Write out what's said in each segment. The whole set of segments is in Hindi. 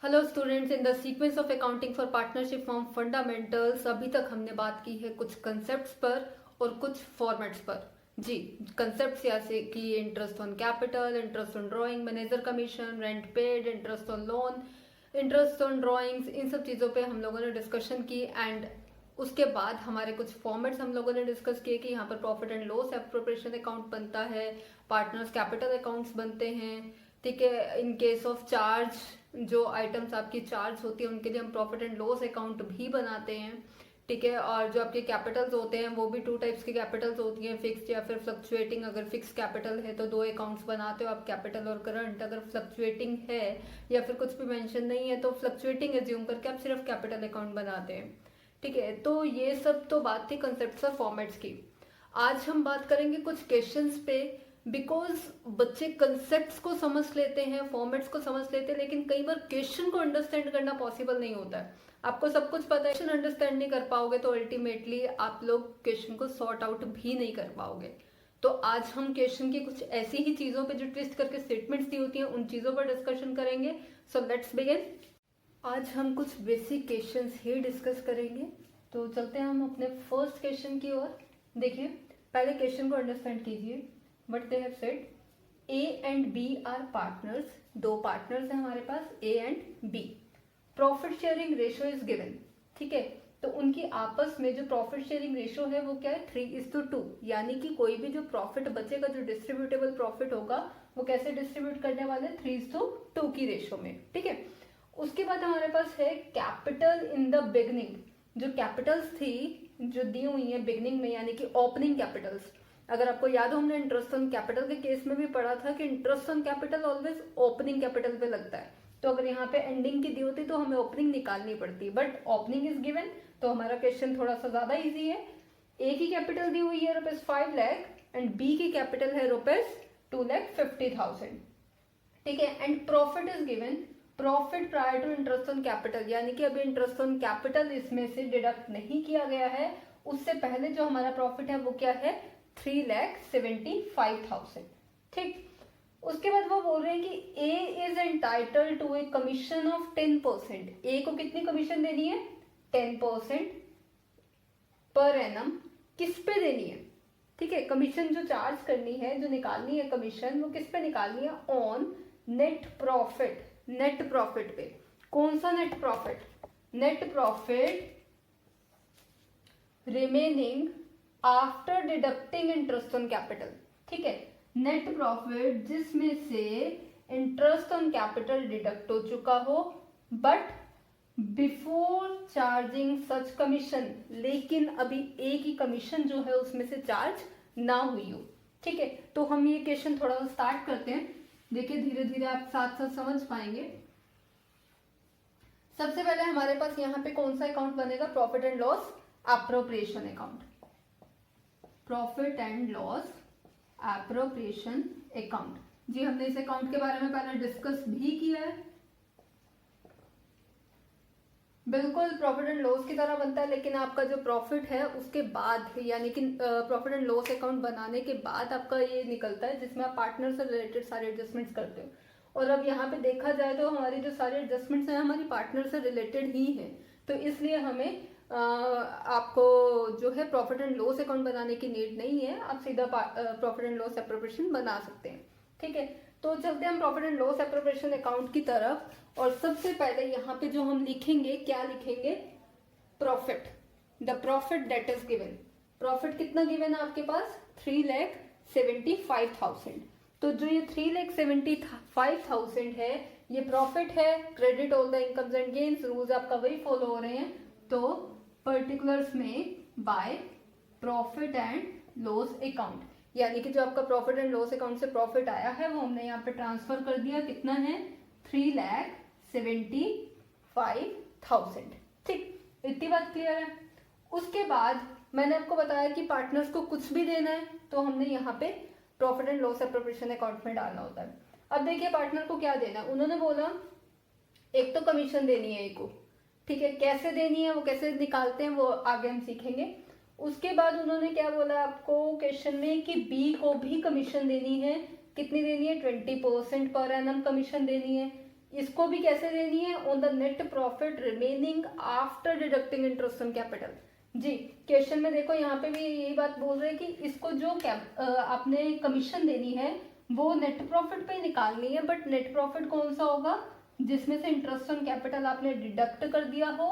Hello students, in the sequence of accounting for partnership form fundamentals अभी तक हमने बात की है कुछ कंसेप्ट्स पर और कुछ फॉर्मेट्स पर। जी, कंसेप्ट्स जैसे कि interest on capital, interest on drawing, manager commission, rent paid, interest on loan, interest on drawings, इन सब चीज़ों पे हम लोगों ने डिस्कशन की। एंड उसके बाद हमारे कुछ फॉर्मेट्स हम लोगों ने डिस्कस किए कि यहाँ पर profit and loss appropriation account बनता है, पार्टनर्स कैपिटल अकाउंट्स बनते हैं। ठीक है, इन केस ऑफ चार्ज, जो आइटम्स आपकी चार्ज होती है उनके लिए हम प्रॉफिट एंड लॉस अकाउंट भी बनाते हैं। ठीक है, और जो आपके कैपिटल्स होते हैं वो भी टू टाइप्स की कैपिटल्स होती हैं, फिक्स्ड या फिर फ्लक्चुएटिंग। अगर फिक्स कैपिटल है तो दो अकाउंट्स बनाते हो आप, कैपिटल और करंट। अगर फ्लक्चुएटिंग है या फिर कुछ भी मेंशन नहीं है तो फ्लक्चुएटिंग एज्यूम करके आप सिर्फ कैपिटल अकाउंट बनाते हैं। ठीक है, तो ये सब तो बात थी कंसेप्ट और फॉर्मेट्स की। आज हम बात करेंगे कुछ क्वेश्चंस पे, बिकॉज बच्चे कंसेप्ट्स को समझ लेते हैं, फॉर्मेट्स को समझ लेते हैं, लेकिन कई बार क्वेश्चन को अंडरस्टैंड करना पॉसिबल नहीं होता है। आपको सब कुछ पता है, क्वेश्चन अंडरस्टैंड नहीं कर पाओगे तो अल्टीमेटली आप लोग क्वेश्चन को सॉर्ट आउट भी नहीं कर पाओगे। तो आज हम क्वेश्चन की कुछ ऐसी ही चीजों पे जो ट्विस्ट करके स्टेटमेंट्स दी होती हैं उन चीजों पर डिस्कशन करेंगे। So let's begin. आज हम कुछ बेसिक क्वेश्चंस ही डिस्कस करेंगे। तो चलते हैं हम अपने फर्स्ट क्वेश्चन की ओर। देखिए, पहले क्वेश्चन को अंडरस्टैंड कीजिए। What they have said, A and B are partners. दो पार्टनर्स हैं हमारे पास, A and B. Profit sharing ratio is given. ठीक है, तो उनकी आपस में जो प्रॉफिट शेयरिंग रेशियो है वो क्या है, 3:2। यानी कि कोई भी जो प्रॉफिट बचेगा, जो डिस्ट्रीब्यूटेबल प्रॉफिट होगा, वो कैसे डिस्ट्रीब्यूट करने वाले, 3:2 की रेशियो में। ठीक है, उसके बाद हमारे पास है कैपिटल इन द बिगनिंग। जो कैपिटल्स थी जो दी हुई है बिगनिंग में, यानी कि ओपनिंग कैपिटल्स। अगर आपको याद हो, हमने इंटरेस्ट ऑन कैपिटल के केस में भी पढ़ा था कि interest on capital always opening capital पे लगता है। तो अगर यहाँ पे एंडिंग की दी होती तो हमें ओपनिंग निकालनी पड़ती, बट ओपनिंग इज गिवन, तो हमारा क्वेश्चन थोड़ा सा ज्यादा इजी है। ए की कैपिटल दी हुई है ₹5 लाख एंड बी की कैपिटल है ₹2,50,000। ठीक है, and profit is given, profit prior to interest on capital, यानी कि अभी इंटरेस्ट ऑन कैपिटल इसमें से डिडक्ट नहीं किया गया है। उससे पहले जो हमारा प्रॉफिट है वो क्या है, 3,75,000। ठीक, उसके बाद वो बोल रहे हैं कि A is entitle to a commission of 10%। A को कितनी कमीशन देनी है, 10% पर एनम। किस पे देनी है, ठीक है, कमीशन जो चार्ज करनी है, जो निकालनी है कमीशन, वो किस पे निकालनी है, on net profit. Net profit पे। कौन सा net profit, net profit remaining after deducting interest on capital. ठीक है, नेट प्रॉफिट जिसमें से इंटरेस्ट ऑन कैपिटल डिडक्ट हो चुका हो, but before charging such commission, लेकिन अभी ए की कमीशन जो है उसमें से चार्ज ना हुई हो। ठीक है, तो हम ये क्वेश्चन थोड़ा सा स्टार्ट करते हैं। देखिए, धीरे धीरे आप साथ साथ समझ पाएंगे। सबसे पहले हमारे पास यहाँ पे कौन सा अकाउंट बनेगा, profit and loss appropriation account. Profit and loss appropriation account. जी, हमने इस अकाउंट के बारे में पहले डिस्कस भी किया है। बिल्कुल प्रॉफिट एंड लॉस की तरह बनता है, लेकिन आपका जो प्रॉफिट है उसके बाद, यानी कि प्रॉफिट एंड लॉस अकाउंट बनाने के बाद आपका ये निकलता है, जिसमें आप पार्टनर से रिलेटेड सारे एडजस्टमेंट्स करते हो। और अब यहाँ पे देखा जाए तो हमारी जो सारे एडजस्टमेंट्स हैं हमारी पार्टनर से रिलेटेड ही हैं, तो इसलिए हमें आपको जो है प्रॉफिट एंड लॉस अकाउंट बनाने की नीड नहीं है। आप सीधा प्रॉफिट एंड लॉस एप्रोप्रिएशन बना सकते हैं। ठीक है, तो चलते हैं हम profit and loss appropriation account की तरफ। और सबसे पहले यहाँ पे जो हम लिखेंगे, क्या लिखेंगे, profit, the profit that is given. Profit कितना गिवन है आपके पास, 3,75,000। तो जो ये 3,75,000 है ये प्रॉफिट है। Credit all the incomes and gains, rules आपका वही फॉलो हो रहे हैं। तो पर्टिकुलर्स में by profit and loss account, यानी कि जो आपका प्रॉफिट एंड लॉस अकाउंट से प्रॉफिट आया है वो हमने यहाँ पे ट्रांसफर कर दिया। कितना है, 3,75,000। ठीक, इतनी बात क्लियर है। उसके बाद मैंने आपको बताया कि पार्टनर्स को कुछ भी देना है तो हमने यहाँ पे profit and loss appropriation account में डालना होता है। अब देखिए पार्टनर को क्या देना है, उन्होंने बोला एक तो कमीशन देनी है ए को। ठीक है, कैसे देनी है, वो कैसे निकालते हैं वो आगे हम सीखेंगे। उसके बाद उन्होंने क्या बोला आपको क्वेश्चन में कि बी को भी कमीशन देनी है। कितनी देनी है, 20% पर एनम कमीशन देनी है। इसको भी कैसे देनी है, on the net profit remaining after deducting interest on capital. जी क्वेश्चन में देखो यहाँ पे भी यही बात बोल रहे हैं कि इसको जो आपने कमीशन देनी है वो नेट प्रॉफिट पे निकालनी है, बट नेट प्रॉफिट कौन सा होगा, जिसमें से इंटरेस्ट ऑन कैपिटल आपने डिडक्ट कर दिया हो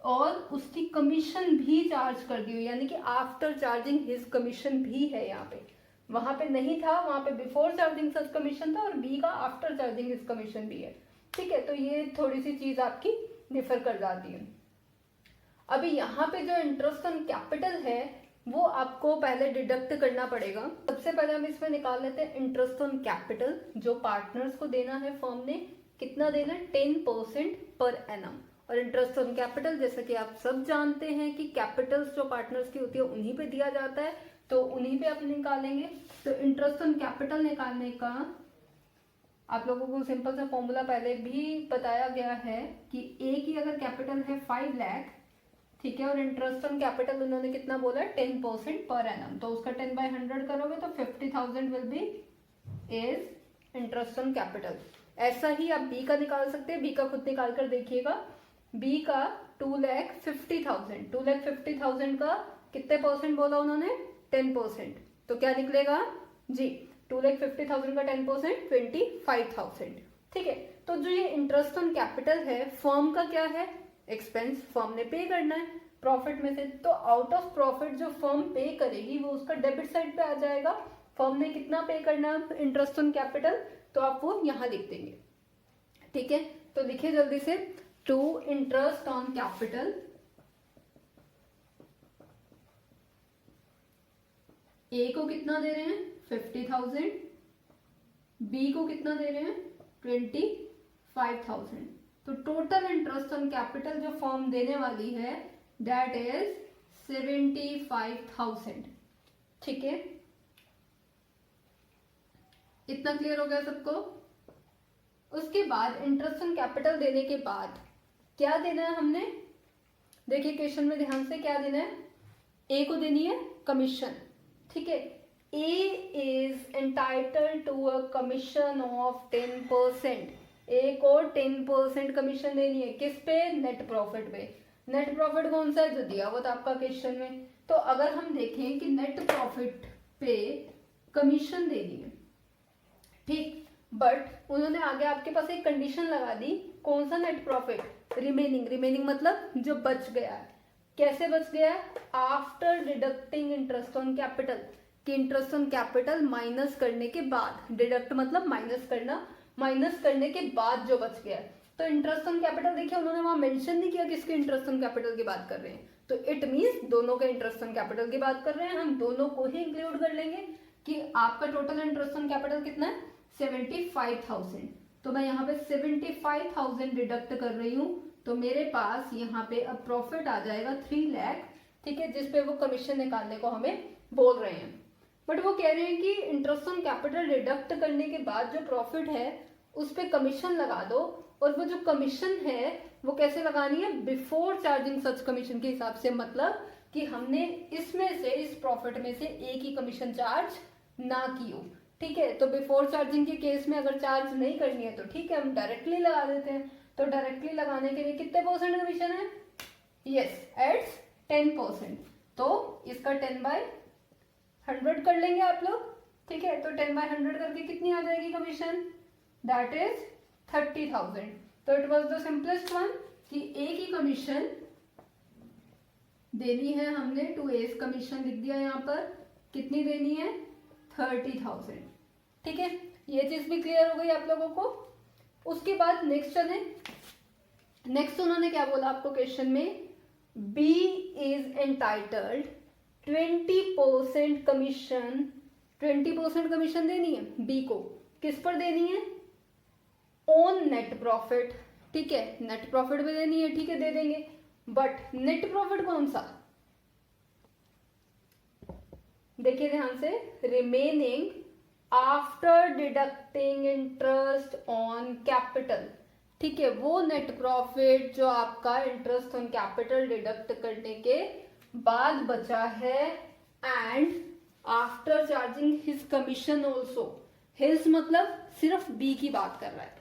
और उसकी कमीशन भी चार्ज कर दी हो, यानी कि आफ्टर चार्जिंग हिज कमीशन भी है यहाँ पे। वहां पे नहीं था, वहां पे बिफोर चार्जिंग सच कमीशन था और बी का आफ्टर चार्जिंग हिज कमीशन भी है। ठीक है, तो ये थोड़ी सी चीज आपकी डिफर कर जाती है। अभी यहाँ पे जो इंटरेस्ट ऑन कैपिटल है वो आपको पहले डिडक्ट करना पड़ेगा। सबसे पहले हम इसमें निकाल लेते हैं इंटरेस्ट ऑन कैपिटल जो पार्टनर्स को देना है फर्म ने, कितना देना है 10% पर एनम। और इंटरेस्ट ऑन कैपिटल जैसा कि आप सब जानते हैं कि कैपिटल्स जो पार्टनर्स की होती है उन्हीं पे दिया जाता है, तो उन्हीं पे आप निकालेंगे। तो इंटरेस्ट ऑन कैपिटल निकालने का आप लोगों को सिंपल सा फॉर्मूला पहले भी बताया गया है कि ए की अगर कैपिटल है 5 लाख, ठीक है, और इंटरेस्ट ऑन कैपिटल उन्होंने कितना बोला है 10% पर एनम, तो उसका 10/100 करोगे तो 50,000 will be is interest on capital. ऐसा ही आप बी का निकाल सकते हैं, बी का खुद निकाल कर देखिएगा। बी का 2,50,000, 2,50,000 का कितने परसेंट बोला उन्होंने 10%, तो क्या निकलेगा जी 2,50,000 का 10% 25,000। ठीक है, तो जो ये इंटरेस्ट ऑन कैपिटल है फर्म का क्या है, एक्सपेंस फर्म ने पे करना है प्रॉफिट में से, तो आउट ऑफ प्रॉफिट जो फर्म पे करेगी वो उसका डेबिट साइड पे आ जाएगा। फर्म ने कितना पे करना है इंटरेस्ट ऑन कैपिटल, तो आप वो यहां लिख देंगे। ठीक है, तो लिखिए जल्दी से, to interest on capital A को कितना दे रहे हैं 50,000, बी को कितना दे रहे हैं 25,000, तो टोटल इंटरेस्ट ऑन कैपिटल जो फर्म देने वाली है दैट इज 75,000। ठीक है, इतना क्लियर हो गया सबको। उसके बाद इंटरेस्ट ऑन कैपिटल देने के बाद क्या देना है हमने, देखिए क्वेश्चन में ध्यान से क्या देना है, ए को देनी है कमीशन। ठीक है, A is entitled to a commission of 10%, A को 10% कमीशन देनी है, किस पे, नेट प्रॉफिट पे। नेट प्रॉफिट कौन सा है जो दिया हुआ था आपका क्वेश्चन में, तो अगर हम देखें कि नेट प्रॉफिट पे कमीशन देनी है, ठीक, बट उन्होंने आगे आपके पास एक कंडीशन लगा दी, कौन सा नेट प्रॉफिट, रिमेनिंग, रिमेनिंग मतलब जो बच गया है, कैसे बच गया है, after deducting interest on capital, कि इंटरेस्ट ऑन कैपिटल माइनस करने के बाद, डिडक्ट मतलब माइनस करना, माइनस करने के बाद जो बच गया है। तो इंटरेस्ट ऑन कैपिटल देखिए उन्होंने वहां मेंशन नहीं किया किसके इंटरेस्ट ऑन कैपिटल की बात कर रहे हैं, तो इट मींस दोनों के इंटरेस्ट ऑन कैपिटल की बात कर रहे हैं, हम दोनों को ही इंक्लूड कर लेंगे कि आपका टोटल इंटरेस्ट ऑन कैपिटल कितना है 75,000, तो मैं यहाँ पे 75,000 डिडक्ट कर रही हूँ, तो मेरे पास यहाँ पे अब प्रॉफिट आ जाएगा 3 लाख। ठीक है, जिसपे वो कमीशन निकालने को हमें बोल रहे हैं, बट वो कह रहे हैं कि इंटरेस्ट ऑन कैपिटल डिडक्ट करने के बाद जो प्रॉफिट है उस पे कमीशन लगा दो, और वो जो कमीशन है वो कैसे लगानी है, बिफोर चार्जिंग सच कमीशन के हिसाब से, मतलब कि हमने इसमें से, इस प्रॉफिट में से एक ही कमीशन चार्ज ना की हो। ठीक है, तो बिफोर चार्जिंग के केस में अगर चार्ज नहीं करनी है तो ठीक है हम डायरेक्टली लगा देते हैं, तो डायरेक्टली लगाने के लिए कितने परसेंट कमीशन है, यस एट्स 10%, तो इसका 10/100 कर लेंगे आप लोग। ठीक है, तो 10/100 करके कितनी आ जाएगी कमीशन, दैट इज 30,000। तो it was the simplest one कि ए की कमीशन देनी है हमने, टू एज कमीशन लिख दिया यहाँ पर, कितनी देनी है 30,000। ठीक है, ये चीज भी क्लियर हो गई आप लोगों को। उसके बाद नेक्स्ट चले, नेक्स्ट उन्होंने क्या बोला आपको क्वेश्चन में, B is entitled 20% commission, 20% commission देनी है बी को, किस पर देनी है, ऑन नेट प्रॉफिट। ठीक है, नेट प्रॉफिट भी देनी है, ठीक है दे देंगे, बट नेट प्रॉफिट कौन सा, देखिए ध्यान से, remaining after deducting interest on capital. ठीक है, वो नेट प्रॉफिट जो आपका इंटरेस्ट ऑन कैपिटल डिडक्ट करने के बाद बचा है, and after charging his commission also, his मतलब सिर्फ बी की बात कर रहा है।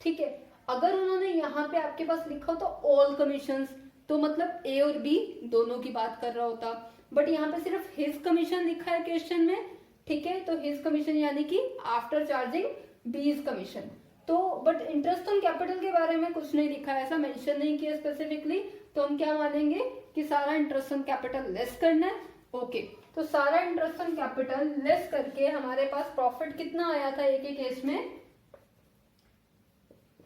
ठीक है, अगर उन्होंने यहाँ पे आपके पास लिखा हो तो ऑल कमीशंस, तो मतलब ए और बी दोनों की बात कर रहा होता, बट यहाँ पे सिर्फ हिज कमीशन लिखा है क्वेश्चन में, ठीक है, तो हिज कमीशन यानी कि आफ्टर चार्जिंग बीज कमीशन। तो बट इंटरेस्ट ऑन कैपिटल के बारे में कुछ नहीं लिखा है, ऐसा मेंशन नहीं किया स्पेसिफिकली, तो हम क्या मानेंगे कि सारा इंटरेस्ट ऑन कैपिटल लेस करना है। ओके, तो सारा इंटरेस्ट ऑन कैपिटल लेस करके हमारे पास प्रॉफिट कितना आया था एक एक केस में,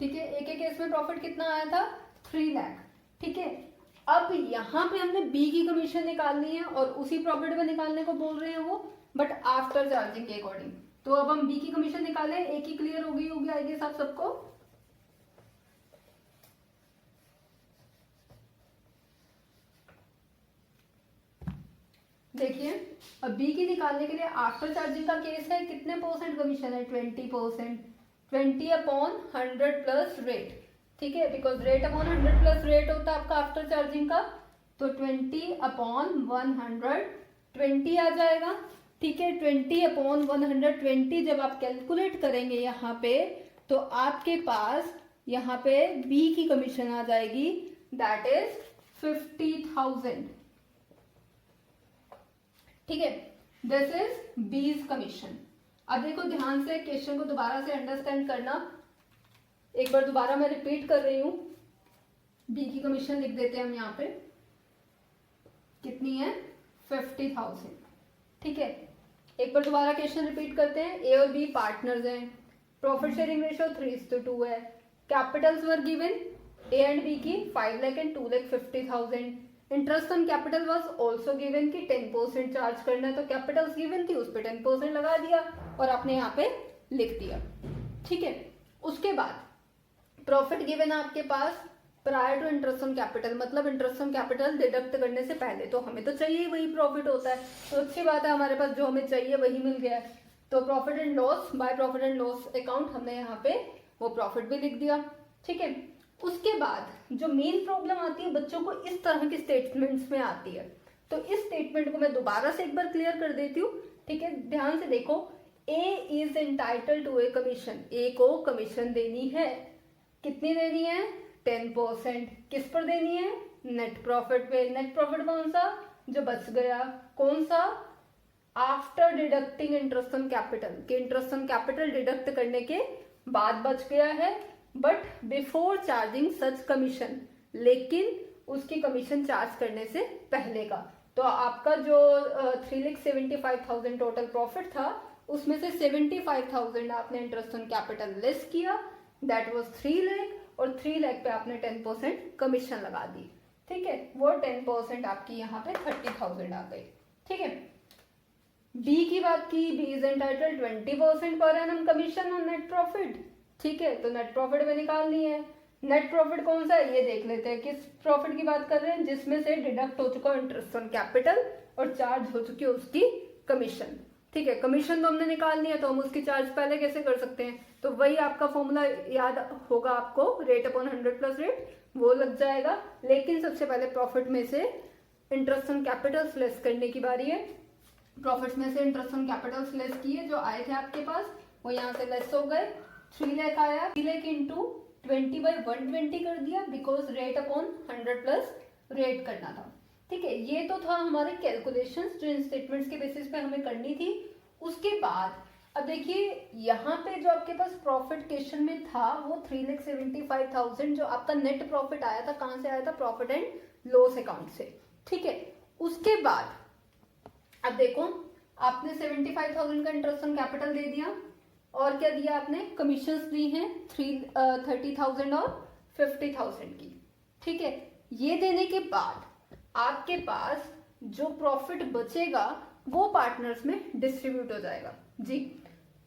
ठीक है, एक एक केस में प्रॉफिट कितना आया था 3 लाख, ठीक है। अब यहाँ पे हमने बी की कमीशन निकालनी है और उसी प्रॉफिट में निकालने को बोल रहे हैं वो, बट आफ्टर चार्जिंग के अकॉर्डिंग। तो अब हम बी की कमीशन निकालें, एक ही क्लियर हो गई होगी आई गेस आप सबको। देखिए अब बी की निकालने के लिए आफ्टर चार्जिंग का केस है, कितने परसेंट कमीशन है 20%, 20/100 प्लस रेट, ठीक है, because rate upon 100 plus rate होता है आपका आफ्टर चार्जिंग का, तो 20/100 20 आ जाएगा, ठीक है। 20/120 जब आप कैलकुलेट करेंगे यहाँ पे, तो आपके पास यहाँ पे बी की कमीशन आ जाएगी, दैट इज 50,000, ठीक है, दिस इज बीज कमीशन। अब देखो ध्यान से क्वेश्चन को दोबारा से अंडरस्टैंड करना, एक बार दोबारा मैं रिपीट कर रही हूं, बी की कमीशन लिख देते हैं हम यहाँ पे, कितनी है 50,000, ठीक है। एक बार दोबारा क्वेश्चन रिपीट करते हैं, ए और बी पार्टनर्स हैं, प्रॉफिट शेयरिंग रेशियो 3:2 है, capitals were given A and B की 5 lakh and 2,50,000, interest on capital was also given कि 10% चार्ज करना है, तो कैपिटल्स गिवन थी उस पर 10% लगा दिया और आपने यहाँ पे लिख दिया, ठीक है। उसके बाद प्रॉफिट गिवन है आपके पास prior to interest on capital, मतलब इंटरेस्ट ऑन कैपिटल डिडक्ट करने से पहले, तो हमें तो चाहिए वही प्रॉफिट होता है, तो अच्छी बात है हमारे पास जो हमें चाहिए वही मिल गया है, तो profit and loss by profit and loss account हमने यहाँ पे वो प्रॉफिट भी लिख दिया, ठीक है। उसके बाद जो मेन प्रॉब्लम आती है बच्चों को इस तरह की स्टेटमेंट्स में आती है, तो इस स्टेटमेंट को मैं दोबारा से एक बार क्लियर कर देती हूँ, ठीक है, ध्यान से देखो, A is entitle to a commission, A को कमीशन देनी है, कितनी देनी है 10%, किस पर देनी है नेट प्रॉफिट पे, नेट प्रॉफिट कौन सा जो बच गया, कौन सा after deducting interest on capital, कि इंटरेस्ट ऑन कैपिटल डिडक्ट करने के बाद बच गया है, but before charging such commission, लेकिन उसकी कमीशन चार्ज करने से पहले का, तो आपका जो 3,75,000 टोटल प्रॉफिट था उसमें से 75,000 आपने इंटरेस्ट ऑन कैपिटल लेस किया, दैट वाज 3 लाख, और 3 लाख पे आपने 10% कमीशन लगा दी, ठीक है, वो 10% आपकी यहाँ पे 30,000 आ गई, ठीक है। बी की बात की, B is entitled 20% per annum commission on net profit, ठीक है, तो नेट प्रॉफिट में निकालनी है, नेट प्रॉफिट कौन सा है ये देख लेते हैं, किस प्रॉफिट की बात कर रहे हैं, जिसमें से डिडक्ट हो चुका इंटरेस्ट ऑन कैपिटल और चार्ज हो चुकी है उसकी कमीशन, ठीक है। कमीशन तो हमने निकालनी है, तो हम उसकी चार्ज पहले कैसे कर सकते हैं, तो वही आपका फॉर्मूला याद होगा आपको, रेट अपॉन 100 प्लस रेट, वो लग जाएगा, लेकिन सबसे पहले प्रॉफिट में से इंटरेस्ट ऑन कैपिटल लेस करने की बारी है, प्रॉफिट में से इंटरेस्ट ऑन कैपिटल लेस किए जो आए थे आपके पास, वो यहाँ से लेस हो गए, 3 लाख आया, 3 लाख इंटू 20/120 कर दिया, because rate upon 100 plus rate करना था, ठीक है। ये तो था हमारे कैलकुलेशंस जो इन स्टेटमेंट्स के बेसिस पे हमें करनी थी। उसके बाद अब देखिए यहाँ पे जो आपके पास प्रॉफिट क्वेश्चन में था वो 3,75,000 जो आपका नेट प्रॉफिट आया था, कहाँ से आया था, प्रॉफिट एंड लॉस अकाउंट से, ठीक है। उसके बाद अब देखो आपने 75,000 का इंटरेस्ट ऑन कैपिटल दे दिया, और क्या दिया आपने, कमीशंस दी हैं 30,000 और 50,000 की, ठीक है। ये देने के बाद आपके पास जो प्रॉफिट बचेगा वो पार्टनर्स में डिस्ट्रीब्यूट हो जाएगा जी।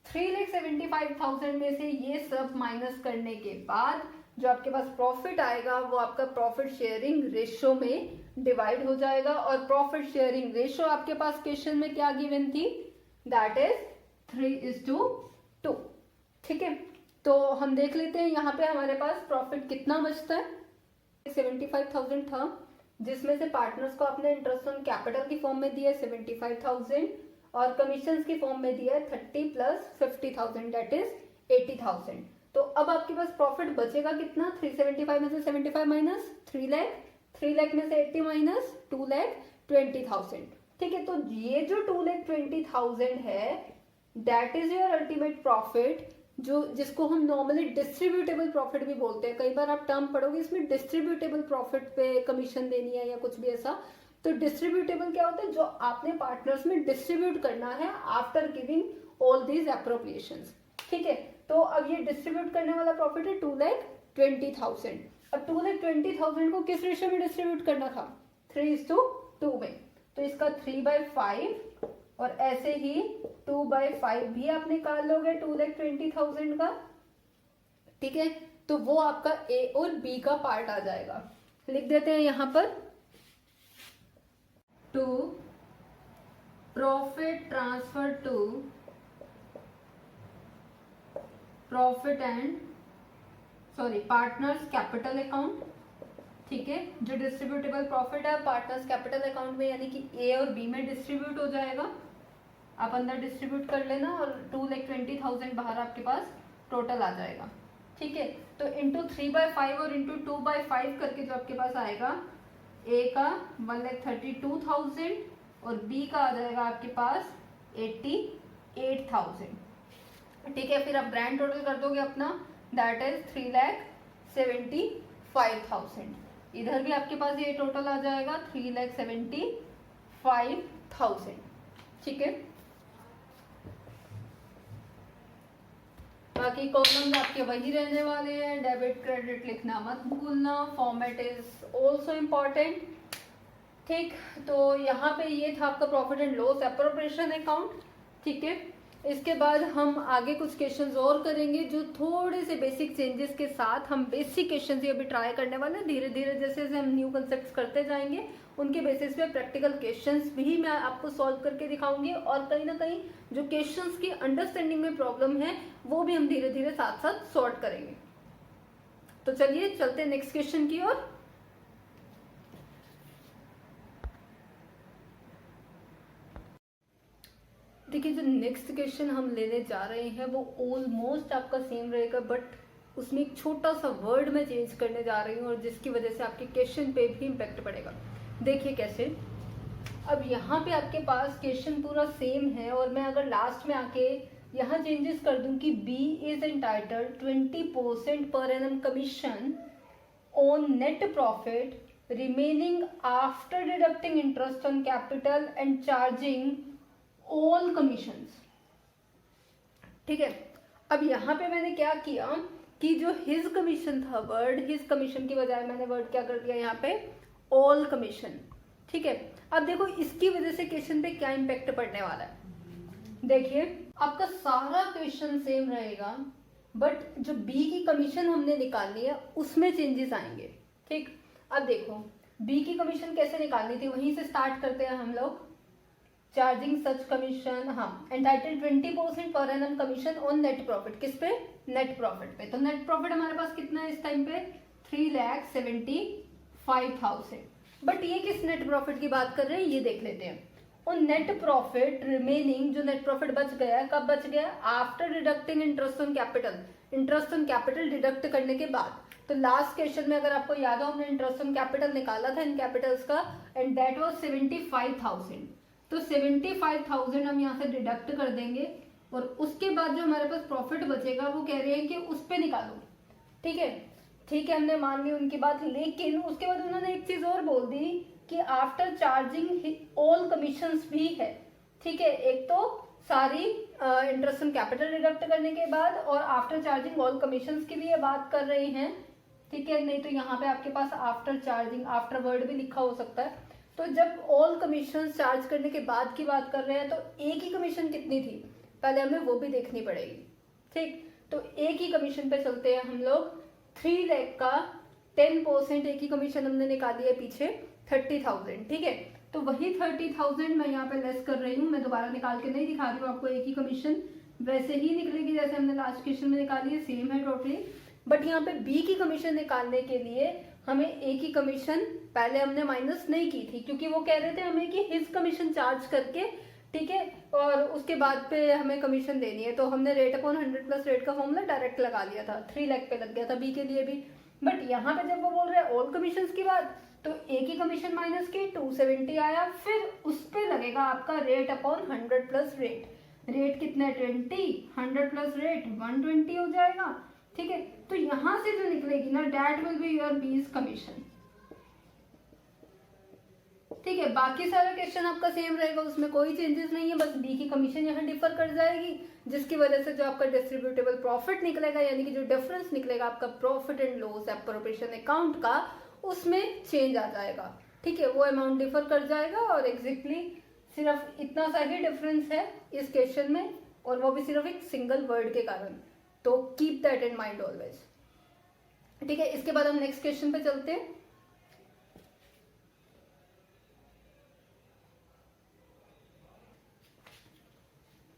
3,75,000 में से ये सब माइनस करने के बाद जो आपके पास प्रॉफिट आएगा वो आपका प्रॉफिट शेयरिंग रेशियो में डिवाइड हो जाएगा, और प्रॉफिट शेयरिंग रेशियो आपके पास क्वेश्चन में क्या गिवन थी, दैट इज 3:2, ठीक है। तो हम देख लेते हैं यहाँ पे हमारे पास प्रॉफिट कितना बचता है, 75,000 था, जिसमें से पार्टनर्स को आपने इंटरेस्ट ऑन कैपिटल की फॉर्म में दिया है 75,000 और कमीशंस की फॉर्म में दिया है 30 प्लस 50,000 दैट इज 80,000। तो अब आपके पास प्रॉफिट बचेगा कितना, 375 में से 75 माइनस 3 लाख, 3 लाख में से 80 माइनस 2,20,000। ठीक है, तो ये जो 2,20,000 है that is your ultimate profit, जो जिसको हम नॉर्मली डिस्ट्रीब्यूटेबल प्रॉफिट भी बोलते हैं। कई बार आप टर्म पढ़ोगे इसमें डिस्ट्रीब्यूटेबल प्रॉफिट पे कमीशन देनी है या कुछ भी ऐसा। तो डिस्ट्रीब्यूटेबल क्या होता है, जो आपने पार्टनर्स में डिस्ट्रीब्यूट करना है after giving all these appropriations. ठीक है, तो अब ये डिस्ट्रीब्यूट करने वाला प्रॉफिट है 2,20,000। अब 2,20,000 को किस रेशियो में डिस्ट्रीब्यूट करना था, 3:2 में। तो इसका 3/5 और ऐसे ही 2/5 भी आप निकाल लोगे 2,20,000 का। ठीक है, तो वो आपका ए और बी का पार्ट आ जाएगा। लिख देते हैं यहां पर, to profit transfer to profit and partners capital account. ठीक है, जो डिस्ट्रीब्यूटेबल प्रॉफिट है पार्टनर्स कैपिटल अकाउंट में, यानी कि ए और बी में डिस्ट्रीब्यूट हो जाएगा। आप अंदर डिस्ट्रीब्यूट कर लेना और 2,20,000 बाहर आपके पास टोटल आ जाएगा। ठीक है, तो इंटू 3/5 और इंटू 2/5 करके जो आपके पास आएगा, ए का 1,32,000 और बी का आ जाएगा आपके पास 88,000। ठीक है, फिर आप ग्रैंड टोटल कर दोगे अपना, दैट इज 3,75,000। इधर भी आपके पास ये टोटल आ जाएगा 3,75,000। ठीक है, बाकी कॉलम्स आपके वही रहने वाले हैं। डेबिट क्रेडिट लिखना मत भूलना, फॉर्मेट इज ऑल्सो इम्पॉर्टेंट। ठीक, तो यहाँ पे ये था आपका profit and loss appropriation account. ठीक है, इसके बाद हम आगे कुछ क्वेश्चंस और करेंगे जो थोड़े से बेसिक चेंजेस के साथ। हम बेसिक क्वेश्चंस ही अभी ट्राई करने वाले हैं, धीरे धीरे जैसे जैसे हम न्यू कंसेप्ट्स करते जाएंगे उनके बेसिस पे प्रैक्टिकल क्वेश्चंस भी मैं आपको सॉल्व करके दिखाऊंगी, और कहीं ना कहीं जो क्वेश्चंस की अंडरस्टैंडिंग में प्रॉब्लम है वो भी हम धीरे धीरे साथ साथ सॉल्व करेंगे। तो चलिए चलते हैं नेक्स्ट क्वेश्चन की ओर। देखिए, जो नेक्स्ट क्वेश्चन हम लेने जा रहे हैं वो ऑलमोस्ट आपका सेम रहेगा, बट उसमें एक छोटा सा वर्ड मैं चेंज करने जा रही हूँ और जिसकी वजह से आपके क्वेश्चन पे भी इम्पैक्ट पड़ेगा। देखिए कैसे, अब यहाँ पे आपके पास क्वेश्चन पूरा सेम है और मैं अगर लास्ट में आके यहाँ चेंजेस कर दूं कि B is entitled 20% per annum commission on net profit remaining after deducting interest on capital and charging all commissions. ठीक है, अब यहाँ पे मैंने क्या किया कि जो हिज कमीशन था, वर्ड हिज कमीशन की बजाय मैंने वर्ड क्या कर दिया यहाँ पे, ऑल कमीशन। ठीक है, अब देखो इसकी वजह से क्वेश्चन पे क्या इम्पैक्ट पड़ने वाला है। देखिए, आपका सारा क्वेश्चन सेम रहेगा, बट जो बी की कमीशन हमने निकालनी है उसमें चेंजेस आएंगे। ठीक, अब देखो बी की कमीशन कैसे निकालनी थी, वहीं से स्टार्ट करते हैं हम लोग। चार्जिंग सच कमीशन, हाँ, entitled 20% per annum commission on net profit. किस पे, नेट प्रॉफिट पे। तो नेट प्रॉफिट हमारे पास कितना है इस टाइम पे, 3,75,000। बट ये किस नेट प्रॉफिट की बात कर रहे हैं ये देख लेते हैं। और नेट प्रॉफिट रिमेनिंग, जो नेट प्रॉफिट बच गया, कब बच गया, after deducting interest on capital. Interest on capital deduct करने के बाद। तो लास्ट क्वेश्चन में अगर आपको याद हो हमने इंटरेस्ट ऑन कैपिटल निकाला था इन कैपिटल्स का, एंड दैट वाज 75,000। तो 75,000 हम यहाँ से डिडक्ट कर देंगे और उसके बाद जो हमारे पास प्रॉफिट बचेगा वो कह रहे हैं कि उस पे निकालो। ठीक है, ठीक है, हमने मान ली उनकी बात, लेकिन उसके बाद उन्होंने एक चीज और बोल दी कि आफ्टर चार्जिंग ऑल कमीशंस भी है। ठीक है, एक तो सारी इंटरेस्ट ऑन कैपिटल डिडक्ट करने के बाद और आफ्टर चार्जिंग ऑल कमीशंस की भी ये बात कर रहे हैं। ठीक है, नहीं तो यहाँ पे आपके पास आफ्टर चार्जिंग, आफ्टर वर्ड भी लिखा हो सकता है। तो जब ऑल कमीशन चार्ज करने के बाद की बात कर रहे हैं तो एक ही कमीशन कितनी थी पहले हमें वो भी देखनी पड़ेगी। ठीक, तो एक ही कमीशन पे चलते हैं हम लोग। 3 लाख का 10% एक ही कमीशन हमने निकाली है पीछे, 30,000। ठीक है, तो वही 30,000 मैं यहाँ पे लेस कर रही हूँ, मैं दोबारा निकाल के नहीं दिखा रही हूँ आपको। एक ही कमीशन वैसे ही निकलेगी जैसे हमने लास्ट क्वेश्चन में निकाली है, सेम है टोटली। बट यहाँ पे बी की कमीशन निकालने के लिए हमें ए की कमीशन पहले हमने माइनस नहीं की थी, क्योंकि वो कह रहे थे हमें कि हिज कमीशन चार्ज करके ठीक है। और उसके बाद पे हमें कमीशन देनी है, तो हमने रेट अपॉन 100 प्लस रेट का फॉर्मूला डायरेक्ट लगा लिया था, 3 लाख पे लग गया था बी के लिए भी। बट यहाँ पे जब वो बोल रहे हैं ऑल कमीशन की बात, तो एक ही कमीशन माइनस की 270 आया, फिर उस पे लगेगा आपका rate upon 100 plus rate. Rate कितना है 20, 100 प्लस रेट 120 हो जाएगा। ठीक है, तो यहाँ से जो निकलेगी ना, दैट विल बी योर बीज कमीशन। ठीक है, बाकी सारा क्वेश्चन आपका सेम रहेगा, उसमें कोई चेंजेस नहीं है, बस बी की कमीशन यहाँ डिफर कर जाएगी, जिसकी वजह से जो आपका डिस्ट्रीब्यूटेबल प्रॉफिट निकलेगा, यानी कि जो डिफरेंस निकलेगा आपका profit and loss appropriation account का, उसमें चेंज आ जाएगा। ठीक है, वो अमाउंट डिफर कर जाएगा, और एग्जैक्टली सिर्फ इतना सा ही डिफरेंस है इस क्वेश्चन में, और वो भी सिर्फ एक सिंगल वर्ड के कारण। तो keep that in mind always. ठीक है, इसके बाद हम नेक्स्ट क्वेश्चन पे चलते हैं।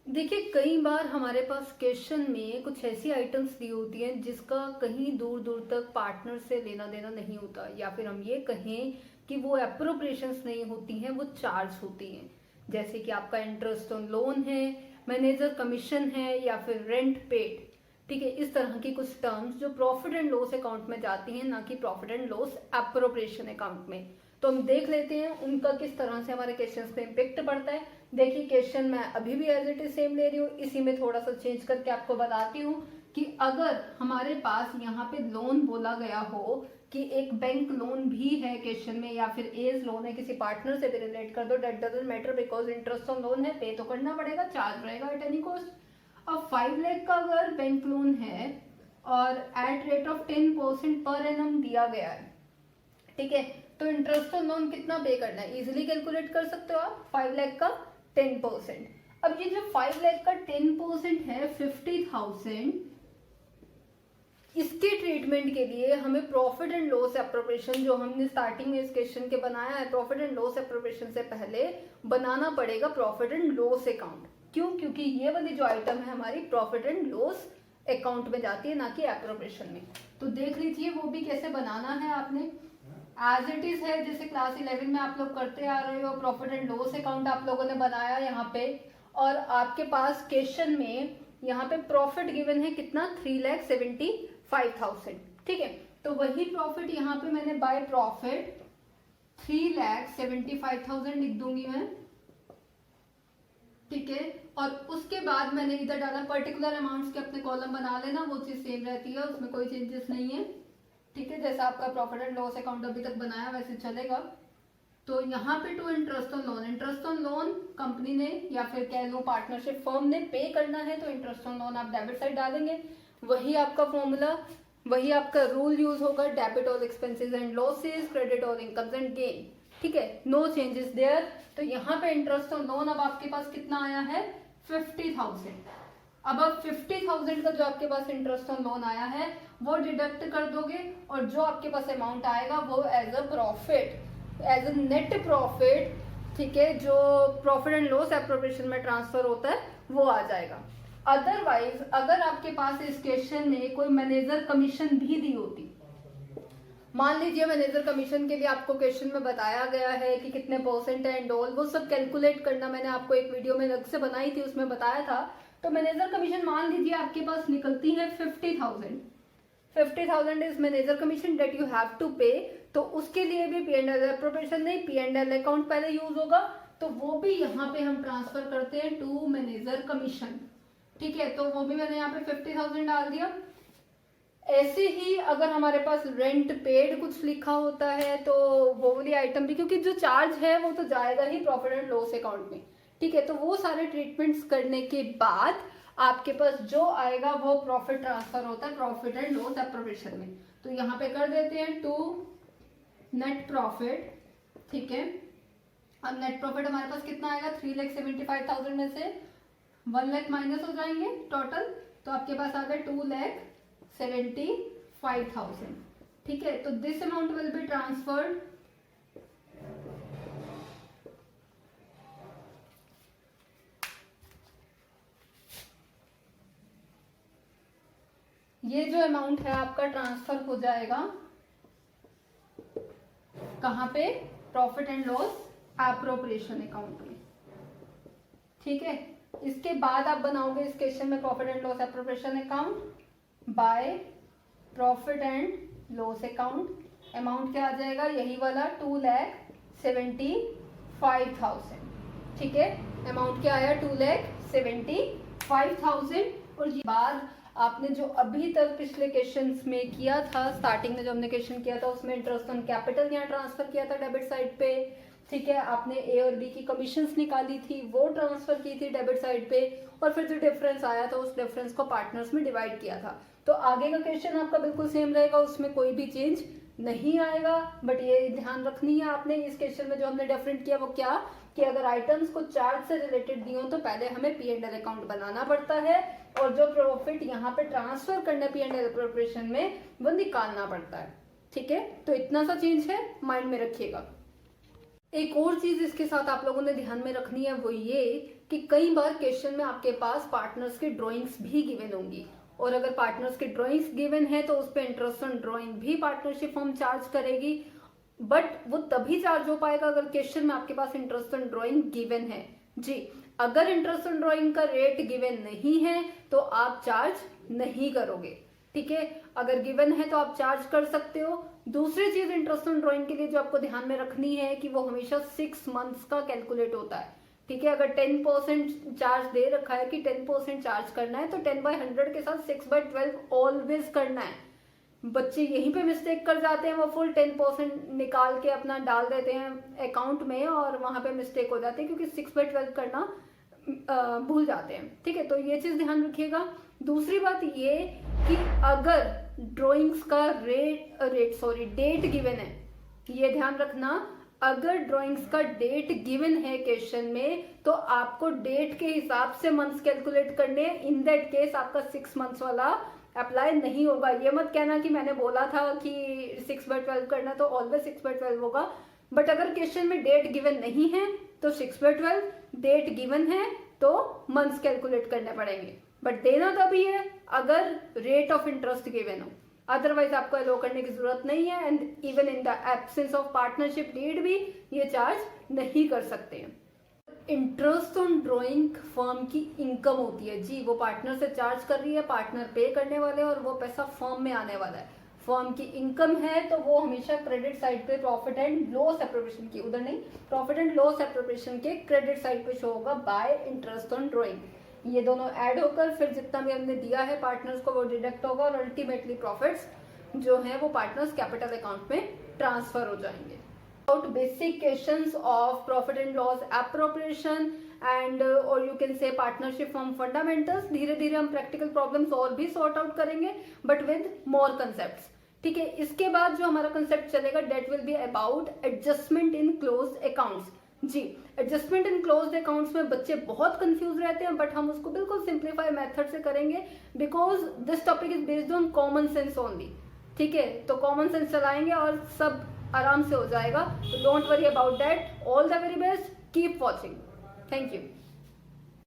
देखिए, कई बार हमारे पास क्वेश्चन में कुछ ऐसी आइटम्स दी होती हैं जिसका कहीं दूर दूर तक पार्टनर से लेना देना नहीं होता, या फिर हम ये कहें कि वो एप्रोप्रिएशंस नहीं होती हैं, वो चार्ज होती हैं। जैसे कि आपका इंटरेस्ट ऑन लोन है, मैनेजर कमीशन है, या फिर रेंट पेड। ठीक है, इस तरह की कुछ टर्म्स जो प्रॉफिट एंड लॉस अकाउंट में जाती हैं, ना कि profit and loss appropriation account में। तो हम देख लेते हैं उनका किस तरह से हमारे क्वेश्चन पे इम्पेक्ट पड़ता है। देखिए, क्वेश्चन मैं अभी भी एज इट इज सेम ले रही हूँ, इसी में थोड़ा सा चेंज करके आपको बताती हूँ कि अगर हमारे पास यहाँ पे लोन बोला गया हो कि एक बैंक लोन भी है क्वेश्चन में, या फिर एज लोन है, किसी पार्टनर से भी रिलेट कर दो, that doesn't matter, because interest on loan है, पे तो करना पड़ेगा, चार्ज रहेगा एट एनी कॉस्ट। अब 5 लाख का अगर बैंक लोन है और at rate of 10% per annum दिया गया है, ठीक है, तो इंटरेस्ट ऑन लोन कितना पे करना है, इजिली कैलकुलेट कर सकते हो आप, 5 लाख का 10%। अब ये जो 5 लाख का 10% है 50,000, इसके ट्रीटमेंट के लिए हमें प्रॉफिट एंड लॉस एप्रोप्रिएशन, जो हमने स्टार्टिंग में इस क्वेश्चन के बनाया है, प्रॉफिट एंड लॉस एप्रोप्रिएशन से पहले बनाना पड़ेगा प्रॉफिट एंड लॉस अकाउंट। क्यों? क्योंकि ये वाली जो आइटम है हमारी प्रॉफिट एंड लॉस अकाउंट में जाती है, ना कि एप्रोप्रिएशन में। तो देख लीजिए वो भी कैसे बनाना है आपने, एज इट इज है जैसे क्लास 11 में आप लोग करते आ रहे हो। प्रॉफिट एंड लॉस अकाउंट आप लोगों ने बनाया यहाँ पे, और आपके पास क्वेश्चन में यहाँ पे प्रॉफिट गिवन है कितना, 3,75,000। ठीक है, तो वही प्रॉफिट यहाँ पे मैंने बाय प्रॉफिट 3,75,000 लिख दूंगी मैं। ठीक है, और उसके बाद मैंने इधर डाला पर्टिकुलर अमाउंट्स के अपने कॉलम बना लेना, वो चीज सेम रहती है, उसमें कोई चेंजेस नहीं है। ठीक है, जैसा आपका प्रॉफिट एंड लॉस अकाउंट अभी तक बनाया वैसे चलेगा। तो यहाँ पे to interest on loan, interest on loan company ने या फिर कह लो पार्टनरशिप फर्म ने पे करना है, तो इंटरेस्ट ऑन लोन आप डेबिट साइड डालेंगे। वही आपका फॉर्मूला, वही आपका रूल यूज होगा, debit all expenses and losses, credit all incomes and gain. ठीक है, नो चेंजेस देयर। तो यहाँ पे इंटरेस्ट ऑन लोन अब आपके पास कितना आया है, 50,000। अब 50,000 का जो आपके पास इंटरेस्ट ऑन लोन आया है वो डिडक्ट कर दोगे, और जो आपके पास अमाउंट आएगा वो as a profit, as a net profit, ठीक है, जो प्रॉफिट एंड लॉस एप्रोप्रिएशन में ट्रांसफर होता है वो आ जाएगा। अदरवाइज अगर आपके पास इस क्वेश्चन में कोई मैनेजर कमीशन भी दी होती, मान लीजिए मैनेजर कमीशन के लिए आपको क्वेश्चन में बताया गया है कि कितने परसेंट है एंड ऑल, वो सब कैलकुलेट करना मैंने आपको एक वीडियो में अलग से बनाई थी, उसमें बताया था। तो मैनेजर कमीशन मान लीजिए आपके पास निकलती है 50,000, 50,000 is manager commission that you have to pay. तो उसके लिए भी पी एंड एल एप्रोप्रिएशन नहीं, पी एंड एल अकाउंट पहले यूज होगा, तो वो भी यहाँ पे हम ट्रांसफर करते हैं टू मैनेजर कमीशन। ठीक है, तो वो भी मैंने यहाँ पे 50,000 डाल दिया। ऐसे ही अगर हमारे पास रेंट पेड कुछ लिखा होता है तो वो वाली आइटम भी, क्योंकि जो चार्ज है वो तो जाएगा ही प्रॉफिट एंड लॉस अकाउंट में। ठीक है, तो वो सारे ट्रीटमेंट्स करने के बाद आपके पास जो आएगा वो प्रॉफिट ट्रांसफर होता है प्रॉफिट एंड लॉस एप्रोप्रिएशन में। तो यहाँ पे कर देते हैं टू नेट प्रॉफिट। ठीक है, अब नेट प्रॉफिट हमारे पास कितना आएगा, 3,75,000 में से 1 लाख माइनस हो जाएंगे टोटल, तो आपके पास आ गए 2,75,000। ठीक है, तो this amount will be transferred ये जो अमाउंट है आपका ट्रांसफर हो जाएगा कहाँ पे, profit and loss appropriation account में। ठीक है। इसके बाद आप बनाओगे इस क्वेश्चन में profit and loss appropriation account by profit and loss account. Amount क्या आ जाएगा, यही वाला 2,75,000। ठीक है, अमाउंट क्या आया 2,75,000। और ये बाद आपने जो अभी तक पिछले क्वेश्चंस में किया था, स्टार्टिंग में जो हमने क्वेश्चन किया था उसमें इंटरेस्ट ऑन कैपिटल यहाँ ट्रांसफर किया था डेबिट साइड पे। ठीक है, आपने ए और बी की कमीशंस निकाली थी, वो ट्रांसफर की थी डेबिट साइड पे, और फिर जो डिफरेंस आया था उस डिफरेंस को पार्टनर्स में डिवाइड किया था। तो आगे का क्वेश्चन आपका बिल्कुल सेम रहेगा, उसमें कोई भी चेंज नहीं आएगा। बट ये ध्यान रखनी है आपने, इस क्वेश्चन में जो हमने डिफरेंट किया वो क्या, कि अगर आइटम्स को चार्ज से रिलेटेड दिए हो तो पहले हमें P&L अकाउंट बनाना पड़ता है, और जो प्रॉफिट यहाँ पे ट्रांसफर करना है P&L अप्रोप्रिएशन में वो निकालना पड़ता है। ठीक है, तो इतना सा चेंज है, माइंड में रखिएगा। एक और चीज इसके साथ आप लोगों ने ध्यान में रखनी है, वो ये कि कई बार क्वेश्चन में आपके पास पार्टनर्स की ड्राइंग्स भी गिवन होंगी, और अगर पार्टनर्स की ड्राइंग्स गिवन है तो उस पर इंटरेस्ट ऑन ड्राइंग भी पार्टनरशिप फर्म चार्ज करेगी। बट वो तभी चार्ज हो पाएगा अगर क्वेश्चन में आपके पास इंटरेस्ट ऑन ड्राइंग गिवन है। जी, अगर इंटरेस्ट ऑन ड्राइंग का रेट गिवन नहीं है तो आप चार्ज नहीं करोगे। ठीक है, अगर गिवन है तो आप चार्ज कर सकते हो। दूसरी चीज इंटरेस्ट ऑन ड्राइंग के लिए जो आपको ध्यान में रखनी है कि वो हमेशा 6 मंथ्स का कैलकुलेट होता है। ठीक है, अगर 10% चार्ज दे रखा है कि 10% चार्ज करना है तो 10/100 के साथ 6/12 ऑलवेज करना है। बच्चे यहीं पे मिस्टेक कर जाते हैं, वो फुल 10% निकाल के अपना डाल देते हैं अकाउंट में और वहां पे मिस्टेक हो जाती है क्योंकि 6/12 करना भूल जाते हैं। ठीक है, तो ये चीज ध्यान रखिएगा। दूसरी बात ये कि अगर ड्राइंग्स का डेट गिवन है, ये ध्यान रखना, अगर ड्राइंग्स का डेट गिवन है क्वेश्चन में तो आपको डेट के हिसाब से मंथ्स कैलकुलेट करने हैं। इन दैट केस आपका 6 मंथ्स वाला अप्लाई नहीं होगा। ये मत कहना कि मैंने बोला था कि 6/12 करना तो ऑलवेज 6/12 होगा। बट अगर क्वेश्चन में डेट गिवन नहीं है तो 6/12, डेट गिवन है तो मंथ्स कैलकुलेट करने पड़ेंगे। बट देना तभी है अगर रेट ऑफ इंटरेस्ट गिवन हो, अदरवाइज आपको अलो करने की जरूरत नहीं है। And even in the absence of partnership need भी ये चार्ज नहीं कर सकते हैं। इंटरेस्ट ऑन ड्राइंग फर्म की इनकम होती है जी, वो पार्टनर से चार्ज कर रही है, पार्टनर पे करने वाले और वो पैसा फर्म में आने वाला है। फर्म की इनकम है तो वो हमेशा क्रेडिट साइड पे प्रॉफिट एंड लॉस एप्रोप्रिएशन की, उधर नहीं, प्रॉफिट एंड लॉस एप्रोप्रिएशन के क्रेडिट साइड पे शो होगा बाय इंटरेस्ट ऑन ड्राइंग। ये दोनों ऐड होकर फिर जितना भी हमने दिया है पार्टनर्स को वो डिडक्ट होगा और अल्टीमेटली प्रॉफिट्स जो है वो पार्टनर्स कैपिटल अकाउंट में ट्रांसफर हो जाएंगे। About basic questions of profit and loss appropriation and or you can say partnership firm fundamentals। धीरे धीरे हम प्रैक्टिकल प्रॉब्लम्स और भी सॉर्ट आउट करेंगे बट विद मोर कंसेप्ट्स। ठीक है, इसके बाद जो हमारा कंसेप्ट चलेगा that will be about adjustment in closed accounts. जी, एडजस्टमेंट इन क्लोज्ड अकाउंट्स में बच्चे बहुत कंफ्यूज रहते हैं बट हम उसको बिल्कुल सिंप्लीफाई मेथड से करेंगे because this topic is based on common sense only. ठीक है, तो कॉमन सेंस चलाएंगे और सब आराम से हो जाएगा। तो don't worry about that. All the very best, keep watching, thank you.